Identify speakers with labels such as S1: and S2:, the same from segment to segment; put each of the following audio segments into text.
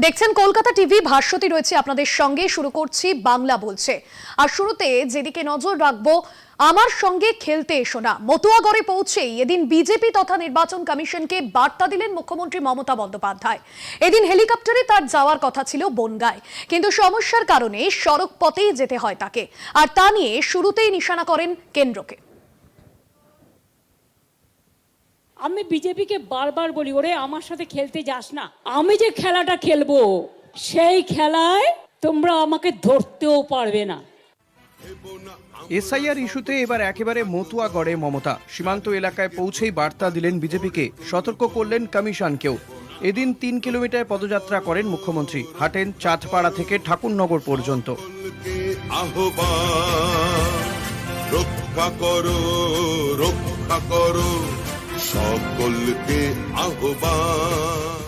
S1: দেখছেন কলকাতা টিভি, ভাস্বতী রয়েছে আপনাদের সঙ্গে। শুরু করছি বাংলা বলছে। আর শুরুতে যেদিকে নজর রাখবো, আমার সঙ্গে খেলতে এসো না। মতুয়াগড়ে পৌঁছেই এদিন বিজেপি তথা নির্বাচন কমিশনকে বার্তা দিলেন মুখ্যমন্ত্রী মমতা বন্দ্যোপাধ্যায়। এদিন হেলিকপ্টারে তার যাওয়ার কথা ছিল বনগাঁয়, কিন্তু সমস্যার কারণে সড়ক পথেই যেতে হয় তাকে। আর তা নিয়ে শুরুতেই নিশানা করেন কেন্দ্রকে।
S2: আমি বিজেপিকে বারবার বলি, ওরে আমার সাথে খেলতে যাস না। আমি যে খেলাটা খেলবো সেই খেলায় তোমরা আমাকে ধরতেও পারবে না।
S3: এসআইআর ইস্যুতে এবার একেবারে মতুয়া গড়ে মমতা। সীমান্ত এলাকায় পৌঁছেই বার্তা দিলেন বিজেপিকে, সতর্ক করলেন কমিশনকেও। এদিন 3 কিলোমিটার পদযাত্রা করেন মুখ্যমন্ত্রী, হাঁটেন চাঁদপাড়া থেকে ঠাকুরনগর পর্যন্ত। রক্ষা করো, রক্ষা করো সকলকে আহ্বান।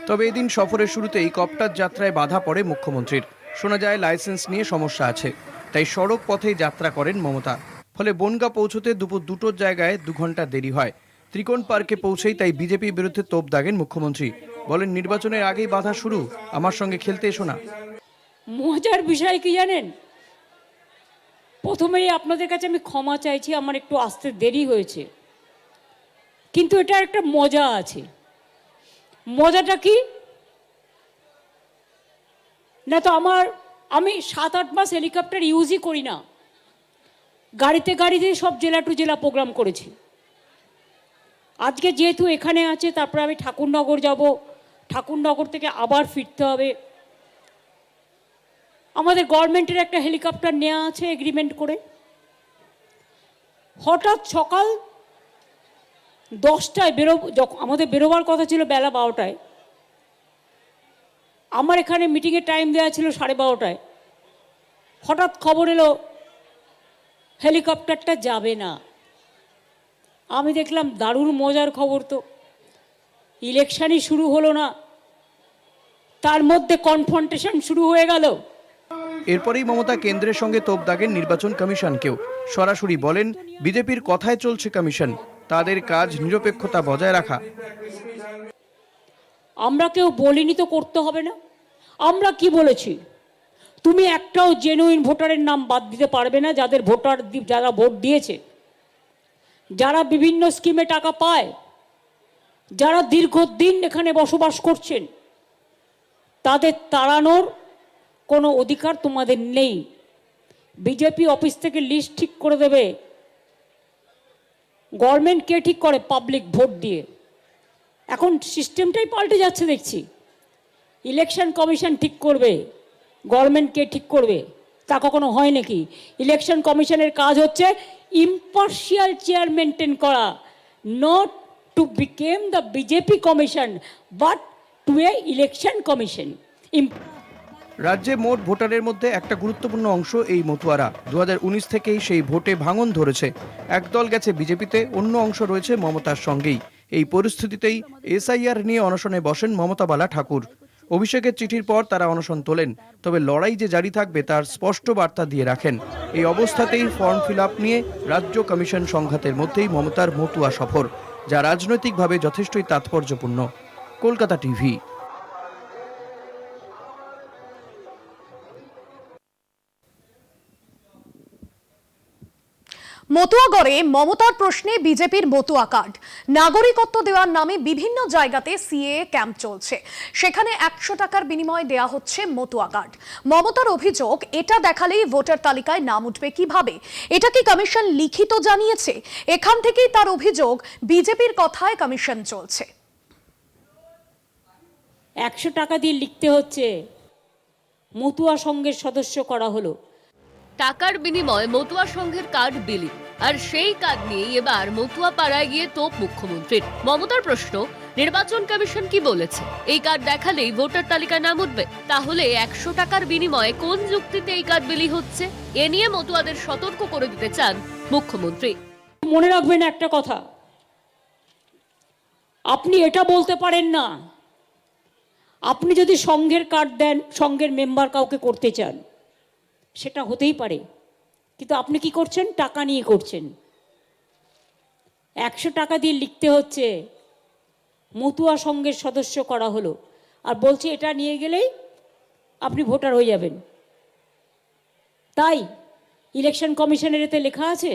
S3: তবে এদিন সফরের শুরুতেই কপ্টার যাত্রায় বাধা পড়ে মুখ্যমন্ত্রীর। শোনা যায় লাইসেন্স নিয়ে সমস্যা আছে, তাই সড়ক পথেই যাত্রা করেন মমতা। ফলে বনগাঁ পৌঁছতে দুপুর 2টোর জায়গায় 2 ঘন্টা দেরি হয়। ত্রিকোণ পার্কে পৌঁছেই তাই বিজেপির বিরুদ্ধে তোপ দাগেন মুখ্যমন্ত্রী। বলেন, নির্বাচনের আগেই বাধা শুরু, আমার সঙ্গে খেলতে এসো না।
S2: মজার বিষয় কি জানেন, প্রথমেই আপনাদের কাছে আমি ক্ষমা চাইছি, আমার একটু আসতে দেরি হয়েছে, কিন্তু এটা একটা মজা আছে। মজাটা কি না, তো আমি 7-8 মাস হেলিকপ্টার ইউজই করি না। গাড়িতে সব জেলা টু জেলা প্রোগ্রাম করেছি। আজকে যেহেতু এখানে আছে, তারপরে আমি ঠাকুরনগর যাব, ঠাকুরনগর থেকে আবার ফিরতে হবে। আমাদের গভর্নমেন্টের একটা হেলিকপ্টার নেওয়া আছে এগ্রিমেন্ট করে। হঠাৎ সকাল 10টায় আমাদের বেরোবার কথা ছিল বেলা 12টায়। আমার এখানে মিটিংয়ের টাইম দেওয়া ছিল 12:30টায়। হঠাৎ খবর এলো হেলিকপ্টারটা যাবে না। আমি দেখলাম দারুণ মজার খবর, তো ইলেকশনই শুরু হলো না, তার মধ্যে কনফ্রন্টেশন শুরু হয়ে গেল।
S3: এরপরেই মমতা কেন্দ্রের সঙ্গে তোপ দাগেন নির্বাচন কমিশনকেও। সরাসরি বলেন, বিজেপির কথায় চলছে কমিশন, তাদের কাজ নিরপেক্ষতা বজায় রাখা।
S2: আমরা কেউ বলিনি তো করতে হবে না। আমরা কি বলেছি, তুমি একটাও জেনুইন ভোটারের নাম বাদ দিতে পারবে না, যারা ভোট দিয়েছে, যারা বিভিন্ন স্কিমে টাকা পায়, যারা দীর্ঘদিন এখানে বসবাস করছেন, তাদের তাড়ানোর কোনো অধিকার তোমাদের নেই। বিজেপি অফিস থেকে লিস্ট ঠিক করে দেবে। গভর্নমেন্ট কে ঠিক করে? পাবলিক ভোট দিয়ে। এখন সিস্টেমটাই পাল্টে যাচ্ছে দেখছি। ইলেকশন কমিশন ঠিক করবে, গভর্নমেন্ট কে ঠিক করবে, তা কখনো হয় নাকি? ইলেকশন কমিশনের কাজ হচ্ছে ইম্পার্শিয়াল চেয়ার মেনটেন করা, not to become the BJP commission but to a election commission.
S3: রাজ্যে মোট ভোটারের মধ্যে একটা গুরুত্বপূর্ণ অংশ এই মতুয়ারা। 2019 থেকেই সেই ভোটে ভাঙন ধরেছে। একদল গেছে বিজেপিতে, অন্য অংশ রয়েছে মমতার সঙ্গেই। এই পরিস্থিতিতেই এসআইআর নিয়ে অনশনে বসেন মমতাবালা ঠাকুর। অভিষেকের চিঠির পর তারা অনশন তোলেন, তবে লড়াই যে জারি থাকবে তার স্পষ্ট বার্তা দিয়ে রাখেন। এই অবস্থাতেই ফর্ম ফিল আপ নিয়ে রাজ্য কমিশন সংঘাতের মধ্যেই মমতার মতুয়া সফর, যা রাজনৈতিকভাবে যথেষ্টই তাৎপর্যপূর্ণ। কলকাতা টিভি।
S1: মতুয়াগড়ে মমতার প্রশ্নে বিজেপির মতুয়া কার্ড। নাগরিকত্ব দেওয়ার নামে বিভিন্ন জায়গাতে সিএএ ক্যাম্প চলছে, সেখানে 100 টাকার বিনিময়ে দেয়া হচ্ছে মতুয়া কার্ড। মমতার অভিযোগ, এটা দেখালেই ভোটার তালিকায় নাম উঠবে কিভাবে? এটা কি কমিশন লিখিত জানিয়েছে? এখান থেকেই তার অভিযোগ, বিজেপির কথায় কমিশন চলছে।
S2: 100 টাকা দিয়ে লিখতে হচ্ছে, মতুয়া সংঘের সদস্য করা হলো।
S4: টাকার বিনিময়ে মতুয়া সংঘের কার্ড বিলি, আর সেই কার্ড নিয়ে এবার মতুয়া পাড়ায় গিয়ে তোপ মুখ্যমন্ত্রীর। মমতার প্রশ্ন, নির্বাচন কমিশন কি বলেছে? এই কার্ড দেখালেই ভোটার তালিকায় নাম উঠবে। তাহলে 100 টাকার বিনিময়ে কোন যুক্তিতে এই কার্ড বিলি হচ্ছে? এ নিয়ে মতুয়াদের সতর্ক করে দিতে চান মুখ্যমন্ত্রী।
S2: মনে রাখবেন একটা কথা, আপনি এটা বলতে পারেন না, আপনি যদি সংঘের কার্ড দেন, সংঘের মেম্বার কাউকে করতে চান, সেটা হতেই পারে, কিন্তু আপনি কি করছেন? টাকা নিয়ে করছেন। 100 টাকা দিয়ে লিখতে হচ্ছে মতুয়া সংঘের সদস্য করা হলো, আর বলছে এটা নিয়ে গেলেই আপনি ভোটার হয়ে যাবেন। তাই ইলেকশন কমিশনের এতে লেখা আছে।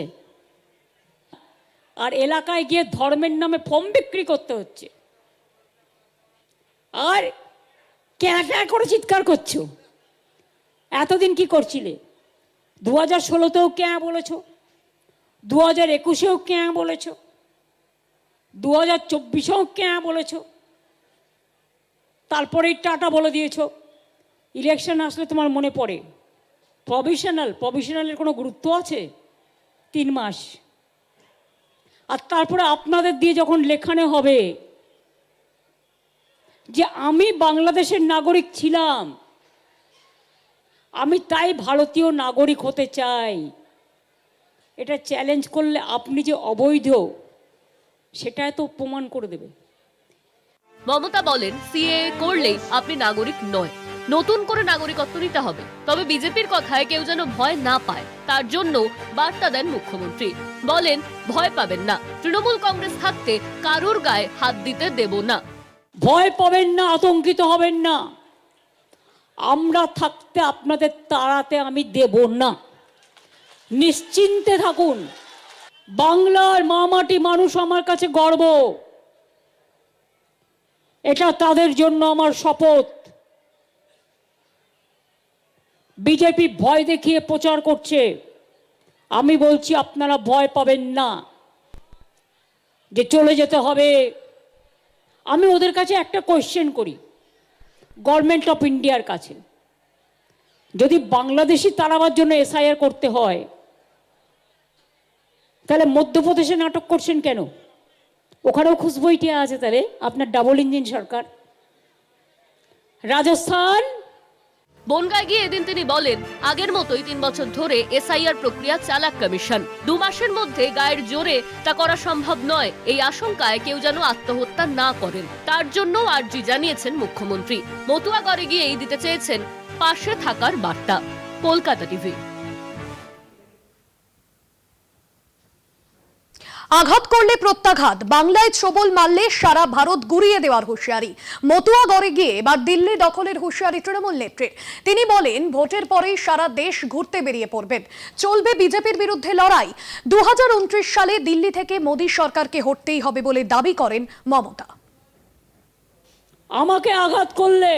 S2: আর এলাকায় গিয়ে ধর্মের নামে ফর্ম বিক্রি করতে হচ্ছে, আর ক্যাঁ করে চিৎকার করছো। এতদিন কি করছিলে? 2016তেও ক্যাঁ বলেছ, 2021এও ক্যাঁ বলেছ, 2024এও ক্যাঁ বলেছ, তারপরেই টাটা বলে দিয়েছ। ইলেকশন আসলে তোমার মনে পড়ে প্রভিশনালের কোনো গুরুত্ব আছে? 3 মাস। আর তারপরে আপনাদের দিয়ে যখন লেখানো হবে যে আমি বাংলাদেশের নাগরিক ছিলাম, আমি তাই ভারতীয় নাগরিক হতে চাই, এটা চ্যালেঞ্জ করলে আপনি যে অবৈধ সেটা তো প্রমাণ করে দেবে।
S4: মমতা বলেন সিএএ করলেই আপনি নাগরিক নয়, নতুন করে নাগরিকত্ব নিতে হবে। তবে বিজেপির কথায় কেউ যেন ভয় না পায়, তার জন্য বার্তা দেন মুখ্যমন্ত্রী। বলেন ভয় পাবেন না, তৃণমূল কংগ্রেস থাকতে কারোর গায়ে হাত দিতে দেব না।
S2: ভয় পাবেন না, আতঙ্কিত হবেন না, আমরা থাকতে আপনাদের তাড়াতে আমি দেব না। নিশ্চিন্তে থাকুন, বাংলার মামাটি মানুষ আমার কাছে গর্ব, এটা তাদের জন্য আমার শপথ। বিজেপি ভয় দেখিয়ে প্রচার করছে, আমি বলছি আপনারা ভয় পাবেন না যে চলে যেতে হবে। আমি ওদের কাছে একটা কোয়েশ্চেন করি, গভর্নমেন্ট অফ ইন্ডিয়ার কাছে, যদি বাংলাদেশি তাড়াবার জন্য এসআইআর করতে হয়, তাহলে মধ্যপ্রদেশে নাটক করছেন কেন? ওখানেও খুশবইটিয়া আছে, তাহলে আপনার ডাবল ইঞ্জিন সরকার। রাজস্থান,
S4: বনগায় গিয়ে এদিন তিনি বলেন আগের মতোই 3 বছর ধরে এসআইআর প্রক্রিয়া চালাক কমিশন, 2 মাসের মধ্যে গায়ের জোরে তা করা সম্ভব নয়। এই আশঙ্কায় কেউ যেন আত্মহত্যা না করেন, তার জন্য আর্জি জানিয়েছেন মুখ্যমন্ত্রী। মতুয়াগড়ে গিয়েই দিতে চেয়েছেন পাশে থাকার বার্তা। কলকাতা টিভি।
S1: আঘাত করলে প্রত্যাঘাত, বাংলায় ছোবল মারলে সারা ভারত গুড়িয়ে দেওয়ার হুঁশিয়ারি। মতুয়াগড়ে গিয়ে এবার দিল্লি দখলের হুঁশিয়ারি তৃণমূল নেত্রীর। তিনি বলেন ভোটের পরেই সারা দেশ ঘুরতে বেরিয়ে পড়বেন, চলবে বিজেপির বিরুদ্ধে লড়াই। 2029 সালে দিল্লি থেকে মোদী সরকারকে হটতেই হবে বলে দাবি করেন মমতা।
S2: আমাকে আঘাত করলে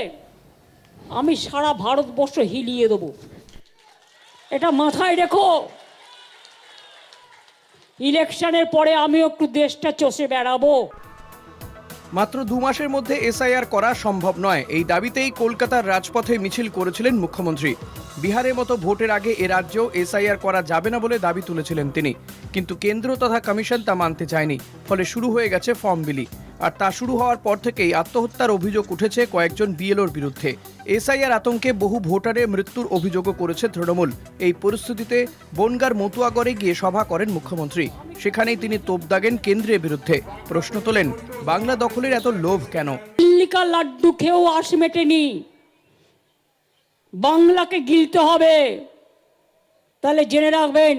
S2: আমি সারা ভারতবর্ষ হিলিয়ে দেব, এটা মাথায় রেখো। ইলেকশনের পরে আমিও একটু দেশটা চষে বেড়াবো।
S3: মাত্র 2 মাসের মধ্যে এসআইআর করা সম্ভব নয়, এই দাবিতেই কলকাতার রাজপথে মিছিল করেছিলেন মুখ্যমন্ত্রী। বিহারের মতো ভোটের আগে এ রাজ্যেও এসআইআর করা যাবে না বলে দাবি তুলেছিলেন তিনি, কিন্তু কেন্দ্র তথা কমিশন তা মানতে চায়নি। ফলে শুরু হয়ে গেছে ফর্ম বিলি। আর তা শুরু হওয়ার পর থেকেই আত্মহত্যার অভিযোগ উঠেছে কয়েকজন বিএলওর বিরুদ্ধে। এসআইআর আতঙ্কে বহু ভোটারের মৃত্যুর অভিযোগও করেছে তৃণমূল। এই পরিস্থিতিতে বনগার মতুয়াগড়ে গিয়ে সভা করেন মুখ্যমন্ত্রী। সেখানেই তিনি তোপ দাগেন কেন্দ্রের বিরুদ্ধে, প্রশ্ন তোলেন বাংলা দখলের এত লোভ কেন।
S2: দিল্লিকা লাড্ডু খেয়েও আশ মেটেনি, বাংলাকে গিলতে হবে। তাহলে জেনে রাখবেন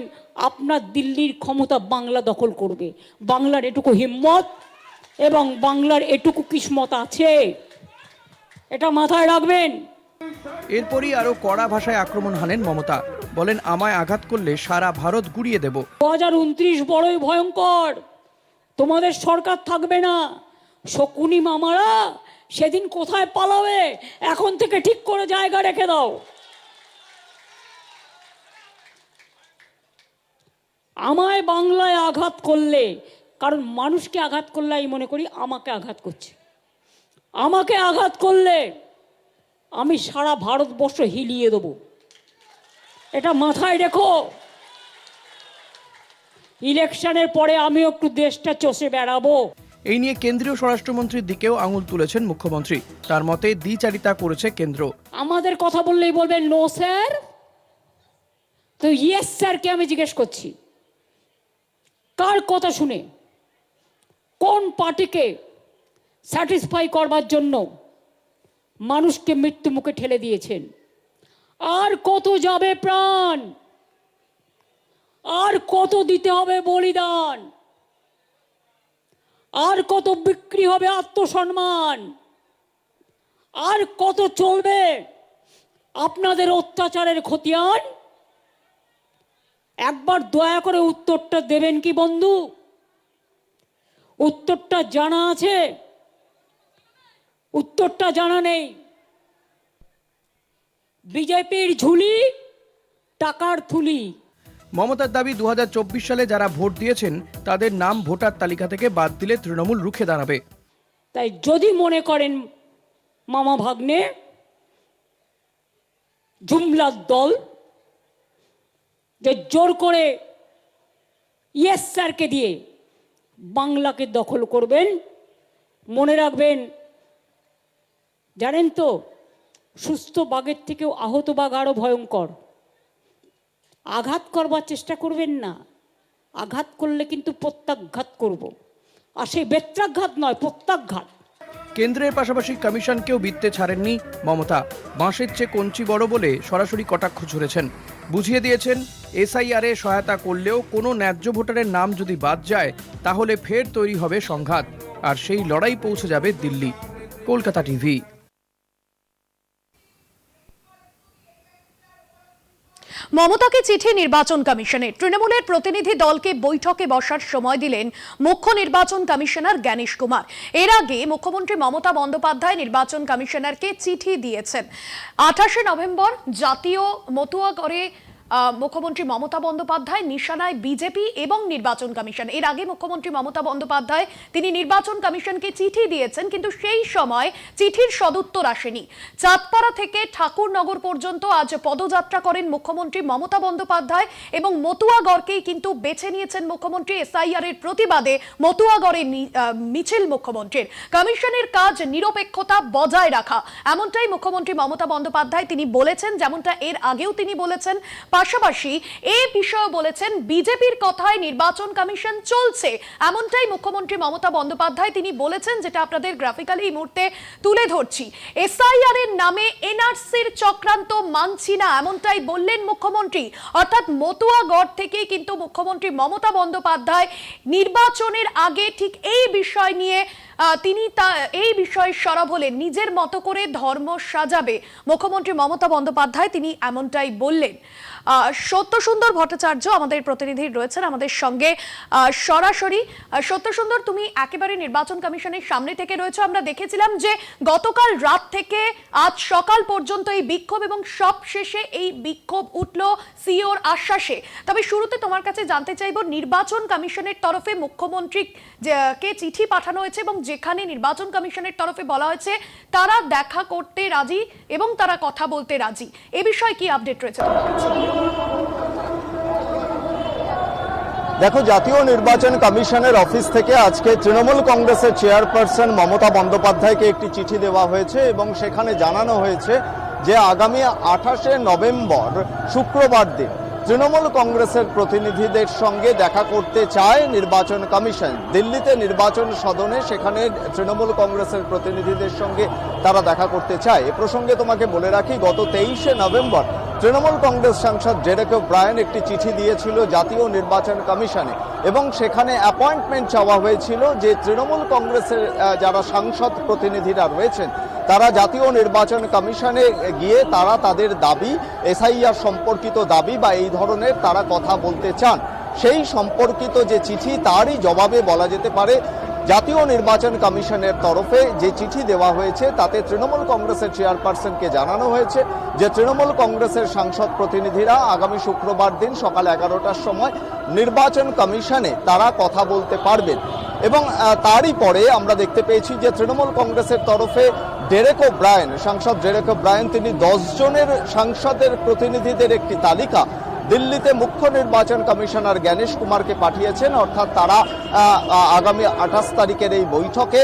S2: আপনার দিল্লির ক্ষমতা বাংলা দখল করবে। বাংলার এটুকু হিম্মত এবং বাংলার এটুকু কিসমত আছে, এটা মাথায় রাখবেন।
S3: এরপরই আরো কড়া ভাষায় আক্রমণ হানেন মমতা, বলেন আমায় আঘাত করলে সারা ভারত গুড়িয়ে দেব।
S2: 2029 বড়ই ভয়ঙ্কর, তোমাদের সরকার থাকবে না। শকুনি মামারা সেদিন কোথায় পালাবে, এখন থেকে ঠিক করে জায়গা রেখে দাও। আমায় বাংলায় আঘাত করলে, কারণ মানুষকে আঘাত করলে আমি মনে করি আমাকে আঘাত করছে, আমাকে আঘাত করলে আমি সারা ভারতবর্ষ হিলিয়ে দেব, এটা মাথায় রেখো। ইলেকশনের পরে আমিও একটু দেশটা চষে বেড়াবো।
S3: এই নিয়ে কেন্দ্রীয় স্বরাষ্ট্রমন্ত্রীর দিকেও আঙুল তুলেছেন মুখ্যমন্ত্রী। তার মতে দ্বিচারিতা করেছে কেন্দ্র।
S2: আমাদের কথা বললেই বলবেন নো স্যার, তো ইয়েস স্যারকে আমি জিজ্ঞেস করছি, কার কথা শুনে, কোন পার্টিকে স্যাটিসফাই করবার জন্য মানুষকে মৃত্যু মুখে ঠেলে দিয়েছেন? আর কত যাবে প্রাণ, আর কত দিতে হবে বলিদান, আর কত বিক্রি হবে আত্মসম্মান, আর কত চলবে আপনাদের অত্যাচারের খতিয়ান? একবার দয়া করে উত্তরটা দেবেন কি বন্ধু? উত্তরটা জানা আছে? উত্তরটা জানা নেই। বিজেপির ঝুলি, টাকার থুলি।
S3: মমতার দাবি 2024 সালে যারা ভোট দিয়েছেন তাদের নাম ভোটার তালিকা থেকে বাদ দিলে তৃণমূল রুখে দাঁড়াবে।
S2: তাই যদি মনে করেন মামা ভাগ্নে জুমলার দল যে জোর করে ইয়েস স্যারকে দিয়ে বাংলাকে দখল করবেন, মনে রাখবেন, জানেন তো সুস্থ বাঘের থেকেও আহত বাঘ আরো ভয়ঙ্কর। আঘাত করবার চেষ্টা করবেন না, আঘাত করলে কিন্তু প্রত্যাঘাত করব, আর সেই বেত্রাঘাত নয়, প্রত্যাঘাত।
S3: কেন্দ্রের পাশাপাশি কমিশনকেও বিত্তে ছাড়েননি মমতা। বাঁশের চেয়ে কঞ্চি বড় বলে সরাসরি কটাক্ষ ছুড়েছেন। বুঝিয়ে দিয়েছেন এসআইআরে সহায়তা করলেও কোনো ন্যায্য ভোটারের নাম যদি বাদ যায় তাহলে ফের তৈরি হবে সংঘাত, আর সেই লড়াই পৌঁছে যাবে দিল্লি। কলকাতা টিভি।
S1: মমতাকে চিঠি নির্বাচন কমিশনের। তৃণমূলের প্রতিনিধি দলকে বৈঠকে বসার সময় দিলেন মুখ্য নির্বাচন কমিশনার জ্ঞানেশ কুমার। এর আগে মুখ্যমন্ত্রী মমতা বন্দ্যোপাধ্যায় নির্বাচন কমিশনারকে চিঠি দিয়েছেন। 28শে নভেম্বর জাতীয় মতুয়াগড়ে মুখ্যমন্ত্রী মমতা বন্দ্যোপাধ্যায় নিশানায় বিজেপি এবং নির্বাচন কমিশন। এর আগে মুখ্যমন্ত্রী মমতা বন্দ্যোপাধ্যায় তিনি নির্বাচন কমিশনকে চিঠি দিয়েছেন, কিন্তু সেই সময় চিঠির সদুত্তর আসেনি। চাঁদপাড়া থেকে ঠাকুরনগর পর্যন্ত আজ পদযাত্রা করেন মুখ্যমন্ত্রী মমতা বন্দ্যোপাধ্যায় এবং মতুয়াগড়কেই কিন্তু বেছে নিয়েছেন মুখ্যমন্ত্রী। এসআইআর এর প্রতিবাদে মতুয়াগড়ে মিছিল মুখ্যমন্ত্রীর। কমিশনের কাজ নিরপেক্ষতা বজায় রাখা, এমনটাই মুখ্যমন্ত্রী মমতা বন্দ্যোপাধ্যায় তিনি বলেছেন, যেমনটা এর আগেও তিনি বলেছেন। পাশাপাশি এই বিষয়ে বলেছেন বিজেপির কথায় নির্বাচন কমিশন চলছে, এমনটাই মুখ্যমন্ত্রী মমতা বন্দ্যোপাধ্যায় তিনি বলেছেন, যেটা আপনাদের গ্রাফিক্যালি এই মুহূর্তে তুলে ধরছি। এসআইআর এর নামে এনআরসির চক্রান্ত মানছি না, এমনটাই বললেন মুখ্যমন্ত্রী। অর্থাৎ মতুয়াগড় থেকে কিন্তু মুখ্যমন্ত্রী মমতা বন্দ্যোপাধ্যায় নির্বাচনের আগে ঠিক এই বিষয় নিয়ে তিনি এই বিষয়ে সরব হলেন। নিজের মতো করে ধর্ম সাজাবে মুখ্যমন্ত্রী মমতা বন্দ্যোপাধ্যায়, তিনি এমনটাই বললেন। সত্যসুন্দর ভট্টাচার্য আমাদের প্রতিনিধি রয়েছেন আমাদের সঙ্গে সরাসরি। সত্যসুন্দর, তুমি একেবারে নির্বাচন কমিশনের সামনে থেকে রয়েছে। আমরা দেখেছিলাম যে গতকাল রাত থেকে আজ সকাল পর্যন্ত এই বিক্ষোভ, এবং সব শেষে এই বিক্ষোভ উঠল সিওর আশ্বাসে। তবে শুরুতে তোমার কাছে জানতে চাইব, নির্বাচন কমিশনের তরফে মুখ্যমন্ত্রীকে চিঠি পাঠানো হয়েছে এবং যেখানে নির্বাচন কমিশনের তরফে বলা হয়েছে তারা দেখা করতে রাজি এবং তারা কথা বলতে রাজি, এ বিষয়ে কি আপডেট রয়েছে তোমার কাছে?
S5: দেখো, জাতীয় নির্বাচন কমিশনের অফিস থেকে আজকে তৃণমূল কংগ্রেসের চেয়ারপারসন মমতা বন্দ্যোপাধ্যায়কে একটি চিঠি দেওয়া হয়েছে এবং সেখানে জানানো হয়েছে যে আগামী 28শে নভেম্বর শুক্রবার দিন তৃণমূল কংগ্রেসের প্রতিনিধিদের সঙ্গে দেখা করতে চায় নির্বাচন কমিশন। দিল্লিতে নির্বাচন সদনে সেখানে তৃণমূল কংগ্রেসের প্রতিনিধিদের সঙ্গে তারা দেখা করতে চায়। এ প্রসঙ্গে তোমাকে বলে রাখি, গত 23শে নভেম্বর তৃণমূল কংগ্রেস সাংসদ ডেরেক ওব্রায়েন একটি চিঠি দিয়েছিল জাতীয় নির্বাচন কমিশনে এবং সেখানে অ্যাপয়েন্টমেন্ট চাওয়া হয়েছিল যে তৃণমূল কংগ্রেসের যারা সাংসদ প্রতিনিধিরা রয়েছেন তারা জাতীয় নির্বাচন কমিশনে গিয়ে তারা তাদের দাবি, এসআইআর সম্পর্কিত দাবি বা এই ধরনের তারা কথা বলতে চান। সেই সম্পর্কিত যে চিঠি, তারই জবাবে বলা যেতে পারে জাতীয় নির্বাচন কমিশনের তরফে যে চিঠি দেওয়া হয়েছে তাতে তৃণমূল কংগ্রেসের চেয়ারপারসনকে জানানো হয়েছে যে তৃণমূল কংগ্রেসের সাংসদ প্রতিনিধিরা আগামী শুক্রবার দিন সকাল 11টার সময় নির্বাচন কমিশনে তারা কথা বলতে পারবেন। এবং তারই পরে আমরা দেখতে পেয়েছি যে তৃণমূল কংগ্রেসের তরফে ডেরেক ওব্রায়েন, সাংসদ ডেরেক ওব্রায়েন, তিনি 10 জনের সাংসদের প্রতিনিধিদের একটি তালিকা দিল্লিতে মুখ্য নির্বাচন কমিশনার জ্ঞানেশ কুমারকে পাঠিয়েছেন। অর্থাৎ তারা আগামী 28 তারিখের এই বৈঠকে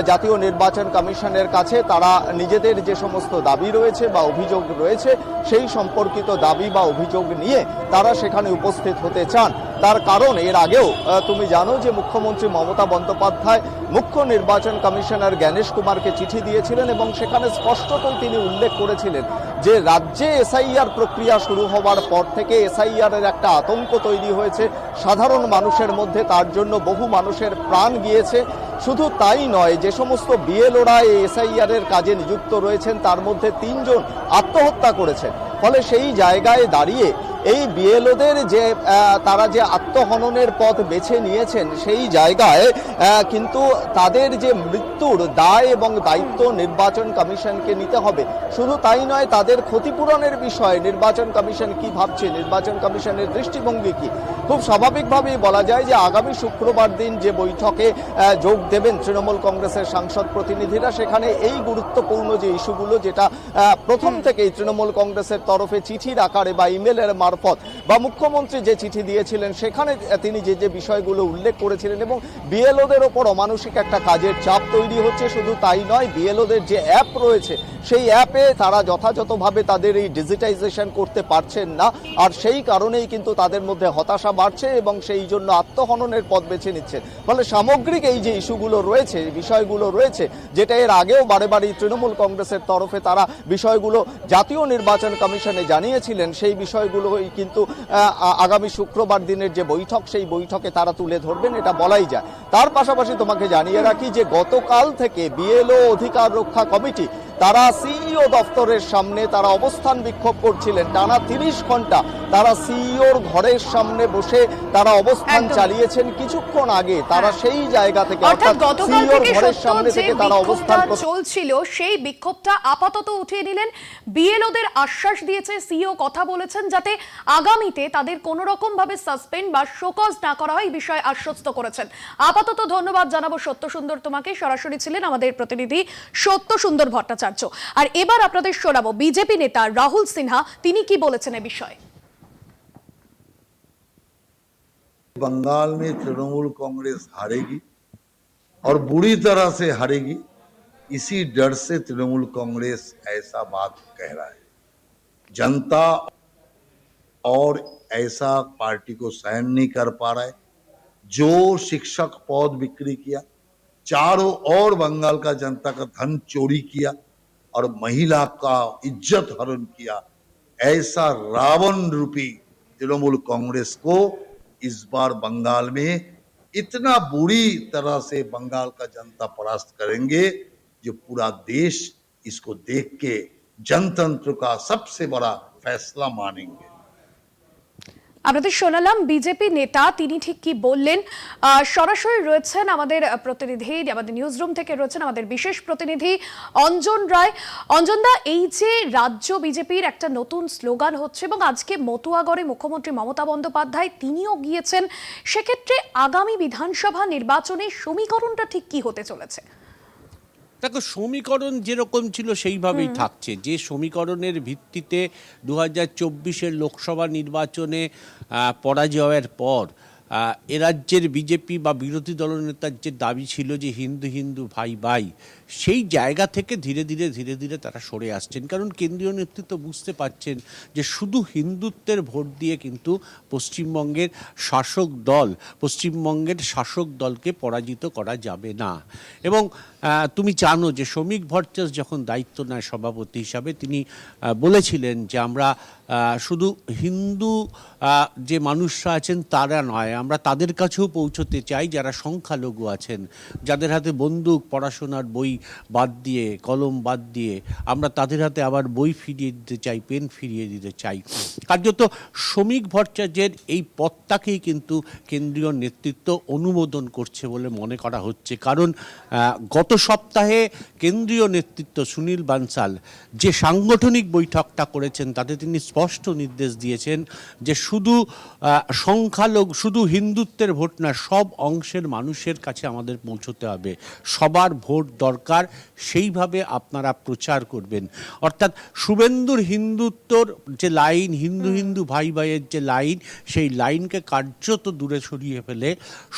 S5: জাতীয় নির্বাচন কমিশনের কাছে তারা নিজেদের যে সমস্ত দাবি রয়েছে বা অভিযোগ রয়েছে সেই সম্পর্কিত দাবি বা অভিযোগ নিয়ে তারা সেখানে উপস্থিত হতে চান। তার কারণ, এর আগেও তুমি জানো যে মুখ্যমন্ত্রী মমতা বন্দ্যোপাধ্যায় মুখ্য নির্বাচন কমিশনার জ্ঞানেশ কুমারকে চিঠি দিয়েছিলেন এবং সেখানে স্পষ্টতই তিনি উল্লেখ করেছিলেন যে রাজ্যে এসআইআর প্রক্রিয়া শুরু হওয়ার পর থেকে এসআইআর এর একটা আতঙ্ক তৈরি হয়েছে সাধারণ মানুষের মধ্যে, তার জন্য বহু মানুষের প্রাণ গিয়েছে শুধু তাই নয়, যে সমস্ত বিএলওরা এই এসআইআর এর কাজে নিযুক্ত রয়েছেন তার মধ্যে 3 জন আত্মহত্যা করেছেন। ফলে সেই জায়গায় দাঁড়িয়ে এই বিএলওদের যে তারা যে আত্মহননের পথ বেছে নিয়েছেন, সেই জায়গায় কিন্তু তাদের যে মৃত্যুর দায় এবং দায়িত্ব নির্বাচন কমিশনকে নিতে হবে। শুধু তাই নয়, তাদের ক্ষতিপূরণের বিষয়ে নির্বাচন কমিশন কি ভাবছে, নির্বাচন কমিশনের দৃষ্টিভঙ্গি কি। খুব স্বাভাবিকভাবেই বলা যায় যে আগামী শুক্রবার দিন যে বৈঠকে যোগ দেবেন তৃণমূল কংগ্রেসের সাংসদ প্রতিনিধিরা, সেখানে এই গুরুত্বপূর্ণ যে ইস্যুগুলো, যেটা প্রথম থেকেই তৃণমূল কংগ্রেসের তরফে চিঠির আকারে বা ইমেলের মারফত বা মুখ্যমন্ত্রী যে চিঠি দিয়েছিলেন সেখানে তিনি যে যে বিষয়গুলো উল্লেখ করেছিলেন, এবং বিএলওদের ওপর অমানসিক একটা কাজের চাপ তৈরি হচ্ছে। শুধু তাই নয়, বিএলওদের যে অ্যাপ রয়েছে সেই অ্যাপে তারা যথাযথভাবে তাদের এই ডিজিটাইজেশন করতে পারছেন না, আর সেই কারণেই কিন্তু তাদের মধ্যে হতাশা বাড়ছে এবং সেই জন্য আত্মহননের পথ বেছে নিচ্ছেন। ফলে সামগ্রিক এই যে ইস্যুগুলো রয়েছে, বিষয়গুলো রয়েছে, যেটা এর আগেও বারে বারে তৃণমূল কংগ্রেসের তরফে তারা বিষয়গুলো জাতীয় নির্বাচন কমিশনে জানিয়েছিলেন, সেই বিষয়গুলো কিন্তু আগামী শুক্রবার দিনের যে বৈঠক, সেই বৈঠকে তারা তুলে ধরবেন, এটা বলাই যায়। তার পাশাপাশি তোমাকে জানিয়ে রাখি যে গতকাল থেকে বিএলও অধিকার রক্ষা কমিটি তারা সিইও দপ্তরের সামনে তারা অবস্থান বিক্ষোভ করছিলেন। টানা 30 ঘন্টা তারা সিইওর ঘরের সামনে বসে তারা অবস্থান চালিয়েছেন। কিছুক্ষণ আগে তারা সেই জায়গা থেকে,
S1: অর্থাৎ গতকাল
S5: সিইওর
S1: থেকে
S5: ঘরের সামনে থেকে তারা অবস্থান
S1: চলছিল, সেই বিক্ষোভটা আপাতত উঠিয়ে নিলেন। বিএলওদের আশ্বাস দিয়েছে, সিইও কথা বলেছেন যাতে আগামীতে তাদের কোনো রকম ভাবে সাসপেন্ড বা শোকজ না করা হয়, এই বিষয়ে আশ্বস্ত করেছেন। আপাতত ধন্যবাদ জানাবো সত্য সুন্দর তোমাকে। সরাসরি ছিলেন আমাদের প্রতিনিধি সত্য সুন্দর ভট্টাচার্য। আর এবার আপনাদের শোনাবো বিজেপি নেতা রাহুল সিনহা, তিনি কি বলেছেন এ বিষয়ে।
S6: बंगाल में तृणमूल कांग्रेस हारेगी और बुरी तरह से हारेगी, इसी डर से तृणमूल कांग्रेस ऐसा बात कह रहा है। जनता और ऐसा पार्टी को सहन नहीं कर पा रहा है। जो शिक्षक पद बिक्री किया, चारों ओर बंगाल का जनता का धन चोरी किया और महिला का इज्जत हरण किया, ऐसा रावण रूपी तृणमूल कांग्रेस को इस बार बंगाल में इतना बुरी तरह से बंगाल का जनता परास्त करेंगे जो पूरा देश इसको देख के जनतंत्र का सबसे बड़ा फैसला मानेंगे।
S1: আপনাদের শোনালাম বিজেপি নেতা, তিনি ঠিক কি বললেন। সরাসরি রয়েছেন আমাদের প্রতিনিধি, আমাদের নিউজ রুম থেকে রয়েছেন আমাদের বিশেষ প্রতিনিধি অঞ্জন রায়। অঞ্জনদা, এই যে রাজ্য বিজেপির একটা নতুন স্লোগান হচ্ছে এবং আজকে মতুয়াগড়ে মুখ্যমন্ত্রী মমতা বন্দ্যোপাধ্যায় তিনিও গিয়েছেন, সেক্ষেত্রে আগামী বিধানসভা নির্বাচনে সমীকরণটা ঠিক কি হতে চলেছে?
S7: দেখো, সমীকরণ যেরকম ছিল সেইভাবেই থাকছে। যে সমীকরণের ভিত্তিতে 2024-এর লোকসভা নির্বাচনে পরাজয়ের পর এ রাজ্যের বিজেপি বা বিরোধী দলনেতার যে দাবি ছিল যে হিন্দু হিন্দু ভাই ভাই, সেই জায়গা থেকে ধীরে ধীরে তারা সরে আসছেন। কারণ কেন্দ্রীয় নেতৃত্ব বুঝতে পারছেন যে শুধু হিন্দুত্বের ভোট দিয়ে কিন্তু পশ্চিমবঙ্গের শাসক দলকে পরাজিত করা যাবে না। এবং তুমি জানো যে শ্রমিক ভট্টাচার্য যখন দায়িত্ব নেয় সভাপতি হিসাবে, তিনি বলেছিলেন যে আমরা শুধু হিন্দু যে মানুষরা আছেন তারা নয়, আমরা তাদের কাছেও পৌঁছতে চাই যারা সংখ্যালঘু আছেন, যাদের হাতে বন্দুক, পড়াশোনার বই বাদ দিয়ে, কলম বাদ দিয়ে, আমরা তাদের হাতে আবার বই ফিরিয়ে দিতে চাই, পেন ফিরিয়ে দিতে চাই। কার্যত শ্রমিক ভট্টাচার্যের এই পথটাকেই কিন্তু কেন্দ্রীয় নেতৃত্ব অনুমোদন করছে বলে মনে করা হচ্ছে। কারণ গত সপ্তাহে কেন্দ্রীয় নেতৃত্ব সুনীল বানসাল যে সাংগঠনিক বৈঠকটা করেছেন, তাতে তিনি স্পষ্ট নির্দেশ দিয়েছেন যে শুধু শুধু হিন্দুত্বের ভোট না, সব অংশের মানুষের কাছে আমাদের পৌঁছতে হবে, সবার ভোট দরকার, সেইভাবে আপনারা প্রচার করবেন। অর্থাৎ শুভেন্দুর হিন্দুত্বর যে লাইন, হিন্দু হিন্দু ভাই ভাইয়ের যে লাইন, সেই লাইনকে কার্যত দূরে সরিয়ে ফেলে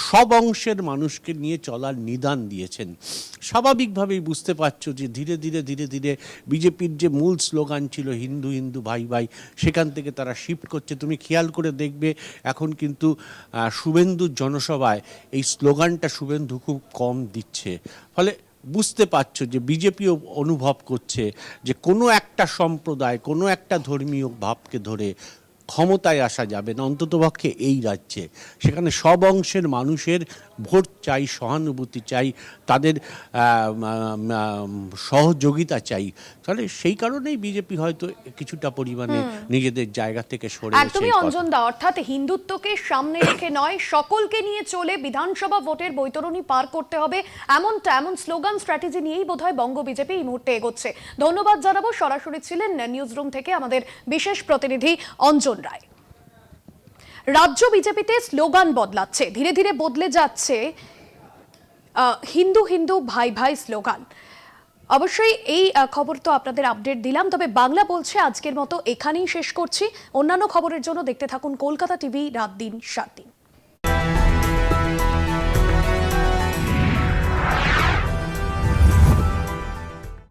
S7: সব অংশের মানুষকে নিয়ে চলার নিদান দিয়েছেন। স্বাভাবিকভাবেই বুঝতে পারছো যে ধীরে ধীরে বিজেপির যে মূল স্লোগান ছিল হিন্দু হিন্দু ভাই ভাই, সেখান থেকে তারা শিফট করছে। তুমি খেয়াল করে দেখবে এখন কিন্তু শুভেন্দুর জনসভায় এই স্লোগানটা শুভেন্দু খুব কম দিচ্ছে। ফলে বুঝতে পারছো যে বিজেপিও অনুভব করছে যে কোনো একটা সম্প্রদায়, কোনো একটা ধর্মীয় ভাবকে ধরে ক্ষমতায় আসা যাবে না, অন্ততপক্ষে এই রাজ্যে। সেখানে সব অংশের মানুষের ভোট চাই, সহানুভূতি চাই, তাদের সহযোগিতা চাই। তাহলে সেই কারণেই বিজেপি হয়তো কিছুটা পরিমাণে নিজেদের জায়গা থেকে সরে এসে
S1: একদমই অঞ্জন দা, অর্থাৎ হিন্দুত্বকে সামনে রেখে নয়, সকলকে নিয়ে চলে বিধানসভা ভোটের বৈতরণী পার করতে হবে, এমন স্লোগান স্ট্র্যাটেজি নিয়েই বোধহয় বঙ্গ বিজেপি এই মুহূর্তে এগোচ্ছে। ধন্যবাদ জানাবো। সরাসরি ছিলেন নিউজ রুম থেকে আমাদের বিশেষ প্রতিনিধি অঞ্জন রায়। রাজ্য বিজেপিতে স্লোগান বদলাচ্ছে, ধীরে ধীরে বদলে যাচ্ছে হিন্দু হিন্দু ভাই ভাই স্লোগান। অবশ্যই এই খবর তো আপনাদের আপডেট দিলাম, তবে বাংলা বলছে আজকের মতো এখানেই শেষ করছি। অন্যান্য খবরের জন্য দেখতে থাকুন কলকাতা টিভি, রাত দিন 7 দিন।